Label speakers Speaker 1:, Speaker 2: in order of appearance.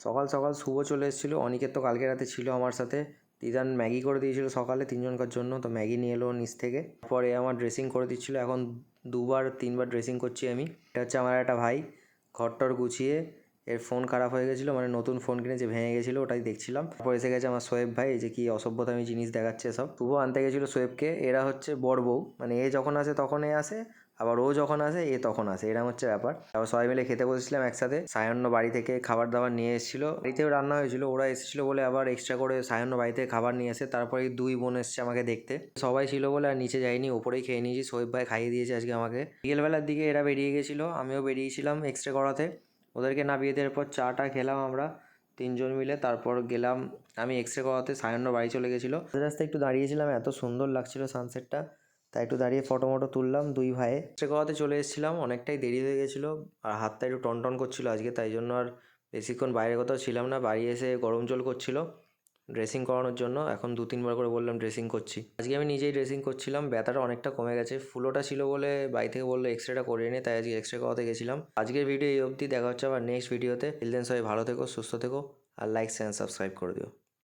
Speaker 1: সকাল সকাল শুভ চলে এসেছিলো, অনিকেত তো কালকে রাতে ছিল আমার সাথে। দিদান ম্যাগি করে দিয়েছিল সকালে 3জনকার জন্য, তো ম্যাগি নিয়ে এলো নিচ থেকে। পরে আমার ড্রেসিং করে দিচ্ছিলো, এখন 2-3বার ড্রেসিং করছি আমি। এটা হচ্ছে আমার একটা ভাই, ঘরটর গুছিয়ে, এর ফোন খারাপ হয়ে গেছিলো, মানে নতুন ফোন কিনেছে, ভেঙে গেছিলো, ওটাই দেখছিলাম। তারপর এসে গেছে আমার সোয়েব ভাই, এই যে কি অসভ্যতা আমি জিনিস দেখাচ্ছে সব। শুভ আনতে গেছিলো সোয়েবকে। এরা হচ্ছে বর বউ, মানে এ যখন আসে তখন এ আসে, আবার ও যখন আসে এ তখন আসে, এরকম হচ্ছে ব্যাপার। তারপর সবাই মিলে খেতে বসেছিলাম একসাথে। সায়ন্য বাড়ি থেকে খাবার দাবার নিয়ে এসেছিলো, বাড়িতেও রান্না হয়েছিল, ওরা এসেছিলো বলে আবার এক্সট্রা করে সায়ন্য বাড়ি থেকে খাবার নিয়ে এসে তারপরে 2 বোন এসছে আমাকে দেখতে। সবাই ছিল বলে আর নিচে যাইনি, ওপরেই খেয়ে নিয়েছি। সোহেব ভাই খাইয়ে দিয়েছে আজকে আমাকে। বিকেলবেলার দিকে এরা বেরিয়ে গেছিলো, আমিও বেরিয়েছিলাম এক্সরে করাতে। ওদেরকে নামিয়ে দেওয়ার পর চাটা খেলাম আমরা 3জন মিলে। তারপর গেলাম আমি এক্সরে করাতে, সায়ন্য বাড়ি চলে গেছিলো। রাস্তায় একটু দাঁড়িয়েছিলাম, এত সুন্দর লাগছিল সানসেটটা, তাই একটু দাঁড়িয়ে ফটো মটো তুললাম 2 ভাইয়ে। এক্সরে করাতে চলে এসেছিলাম, অনেকটাই দেরি হয়ে গেছিলো আর হাতটা একটু টনটন করছিল আজকে, তাই জন্য আর বেশিক্ষণ বাইরে কোথাও ছিলাম না। বাড়ি এসে গরম জল করছিল ড্রেসিং করানোর জন্য, এখন 2-3বার করে বললাম ড্রেসিং করছি। আজকে আমি নিজেই ড্রেসিং করছিলাম, ব্যথাটা অনেকটা কমে গেছে। ফুলোটা ছিল বলে বাড়ি থেকে বললো এক্সরেটা করিয়ে নে, তাই আজকে এক্সরে করাতে গেছিলাম। আজকের ভিডিও এই অবধি, দেখা হচ্ছে আবার নেক্সট ভিডিওতে। টিল দেন সবাই ভালো থেকো, সুস্থ থেকো, আর লাইক শেয়ার সাবস্ক্রাইব করে দিও।